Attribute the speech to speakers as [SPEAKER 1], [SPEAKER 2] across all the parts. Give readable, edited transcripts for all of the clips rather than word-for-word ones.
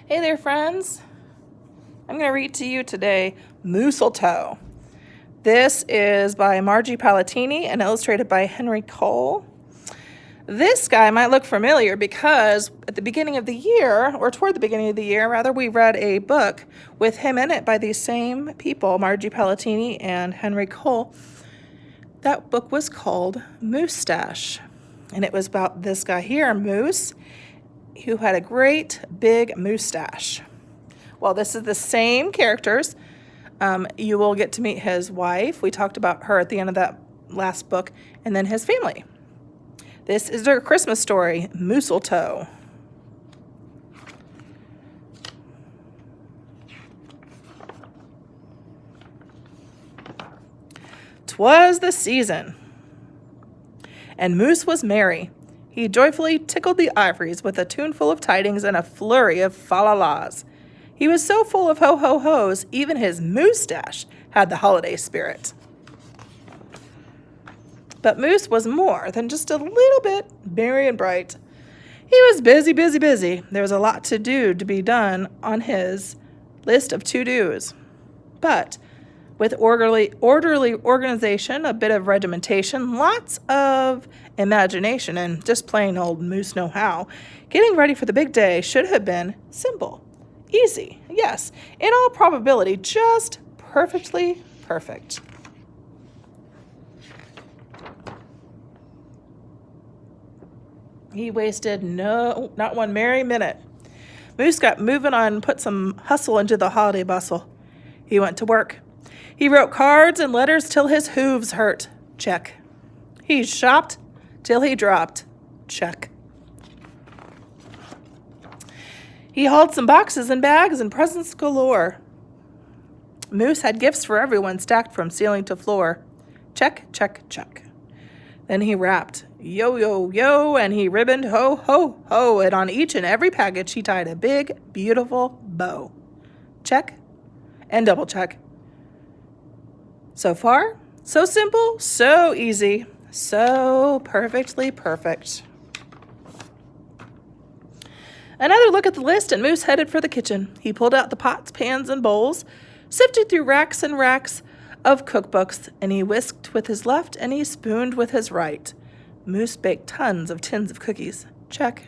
[SPEAKER 1] Hey there, friends. I'm going to read to you today Mooseltoe. This is by Margie Palatini and illustrated by Henry Cole. This guy might look familiar because at the beginning of the year, or toward the beginning of the year, rather, we read a book with him in it by these same people, Margie Palatini and Henry Cole. That book was called Moustache, and it was about this guy here, Moose, who had a great big mustache. Well, this is the same characters. You will get to meet his wife. We talked about her at the end of that last book, and then his family. This is their Christmas story, Mooseltoe. 'Twas the season, and Moose was merry. He joyfully tickled the ivories with a tuneful of tidings and a flurry of fa-la-las. He was so full of ho-ho-hos, even his moustache had the holiday spirit. But Moose was more than just a little bit merry and bright. He was busy, busy, busy. There was a lot to be done on his list of to-dos. But with orderly organization, a bit of regimentation, lots of imagination, and just plain old Moose know-how, getting ready for the big day should have been simple, easy, yes, in all probability, just perfectly perfect. He wasted not one merry minute. Moose got moving on and put some hustle into the holiday bustle. He went to work. He wrote cards and letters till his hooves hurt. Check. He shopped till he dropped. Check. He hauled some boxes and bags and presents galore. Moose had gifts for everyone stacked from ceiling to floor. Check, check, check. Then he rapped, yo, yo, yo, and he ribboned, ho, ho, ho, and on each and every package he tied a big, beautiful bow. Check and double check. So far, so simple, so easy, so perfectly perfect. Another look at the list, and Moose headed for the kitchen. He pulled out the pots, pans, and bowls, sifted through racks and racks of cookbooks, and he whisked with his left, and he spooned with his right. Moose baked tons of tins of cookies. Check.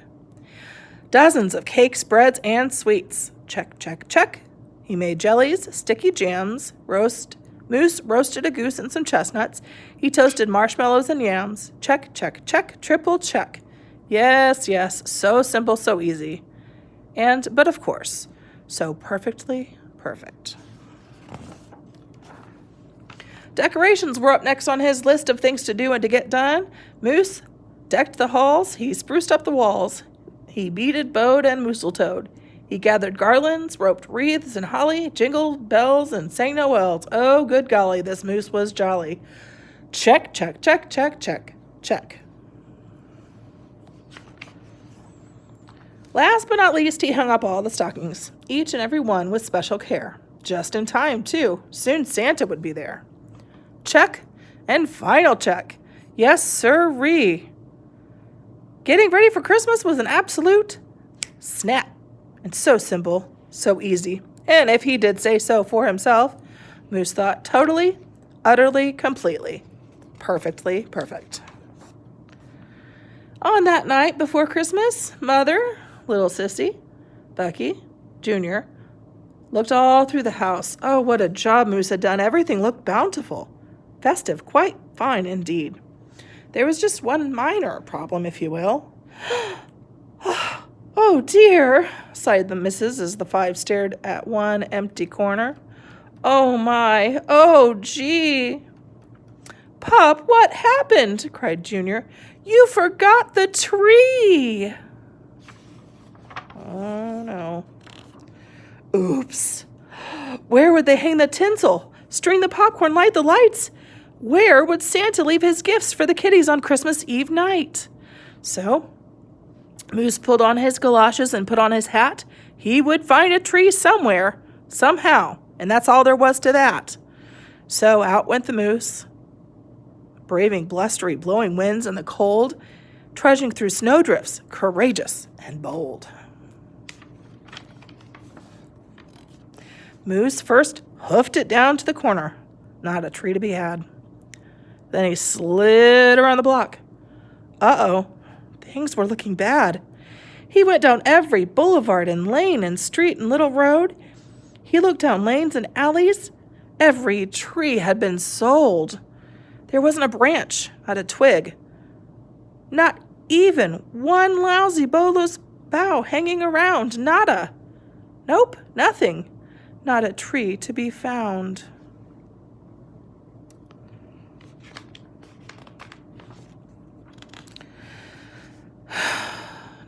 [SPEAKER 1] Dozens of cakes, breads, and sweets. Check, check, check. He made jellies, sticky jams, Moose roasted a goose and some chestnuts. He toasted marshmallows and yams. Check, check, check, triple check. Yes, yes, so simple, so easy. But of course, so perfectly perfect. Decorations were up next on his list of things to do and to get done. Moose decked the halls. He spruced up the walls. He beaded, bowed, and mooseltoed. He gathered garlands, roped wreaths and holly, jingled bells, and sang noels. Oh, good golly, this Moose was jolly. Check, check, check, check, check, check. Last but not least, he hung up all the stockings, each and every one with special care. Just in time, too. Soon Santa would be there. Check and final check. Yes, sirree. Getting ready for Christmas was an absolute snap. And so simple, so easy. And if he did say so for himself, Moose thought totally, utterly, completely, perfectly perfect. On that night before Christmas, Mother, little sissy, Bucky, Junior, looked all through the house. Oh, what a job Moose had done. Everything looked bountiful, festive, quite fine indeed. There was just one minor problem, if you will. Oh, dear, sighed the missus as the five stared at one empty corner. Oh, my, oh, gee. Pop, what happened? Cried Junior. You forgot the tree. Oh, no. Oops. Where would they hang the tinsel, string the popcorn, light the lights? Where would Santa leave his gifts for the kiddies on Christmas Eve night? So Moose pulled on his galoshes and put on his hat. He would find a tree somewhere, somehow, and that's all there was to that. So out went the Moose, braving blustery, blowing winds and the cold, trudging through snowdrifts, courageous and bold. Moose first hoofed it down to the corner. Not a tree to be had. Then he slid around the block. Uh-oh, things were looking bad. He went down every boulevard and lane and street and little road. He looked down lanes and alleys. Every tree had been sold. There wasn't a branch, not a twig. Not even one lousy bolo's bough hanging around. Nada. Nope, nothing. Not a tree to be found.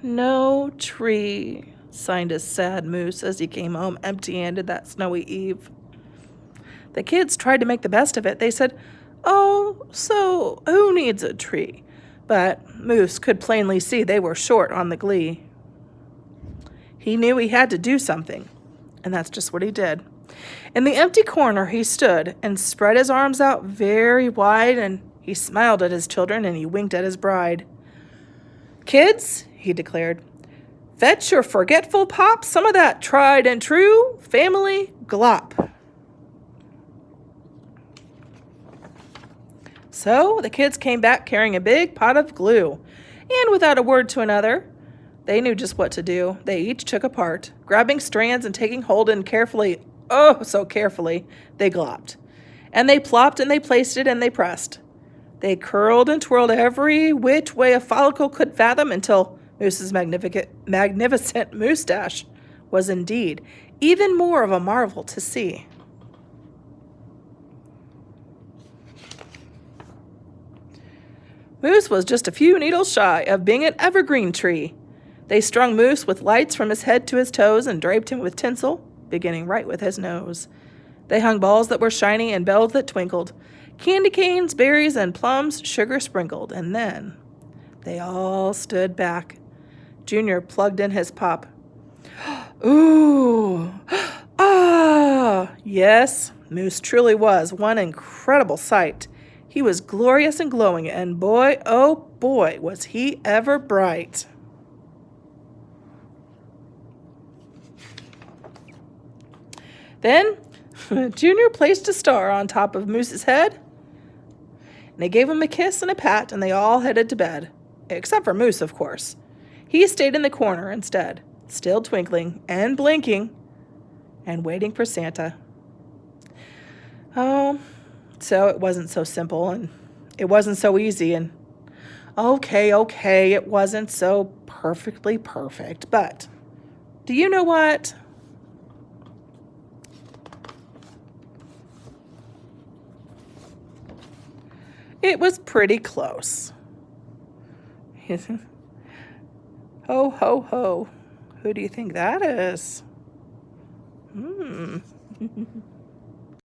[SPEAKER 1] No tree, signed a sad moose as he came home empty-handed that snowy eve. The kids tried to make the best of it. They said, "Oh, so who needs a tree?" But Moose could plainly see they were short on the glee. He knew he had to do something, and that's just what he did. In the empty corner he stood and spread his arms out very wide, and he smiled at his children and he winked at his bride. "Kids," he declared, "fetch your forgetful pop some of that tried and true family glop." So the kids came back carrying a big pot of glue, and without a word to another, they knew just what to do. They each took a part, grabbing strands and taking hold, and carefully, oh so carefully, they glopped. And they plopped and they placed it and they pressed. They curled and twirled every which way a follicle could fathom until Moose's magnificent moustache was indeed even more of a marvel to see. Moose was just a few needles shy of being an evergreen tree. They strung Moose with lights from his head to his toes and draped him with tinsel, beginning right with his nose. They hung balls that were shiny and bells that twinkled, candy canes, berries, and plums, sugar sprinkled, and then they all stood back. Junior plugged in his pop. Ooh! Ah! Yes, Moose truly was one incredible sight. He was glorious and glowing, and boy, oh boy, was he ever bright. Then Junior placed a star on top of Moose's head, and they gave him a kiss and a pat, and they all headed to bed. Except for Moose, of course. He stayed in the corner instead, still twinkling and blinking and waiting for Santa. Oh, so it wasn't so simple, and it wasn't so easy, and okay, it wasn't so perfectly perfect, but do you know what? It was pretty close. Ho, ho, ho. Who do you think that is?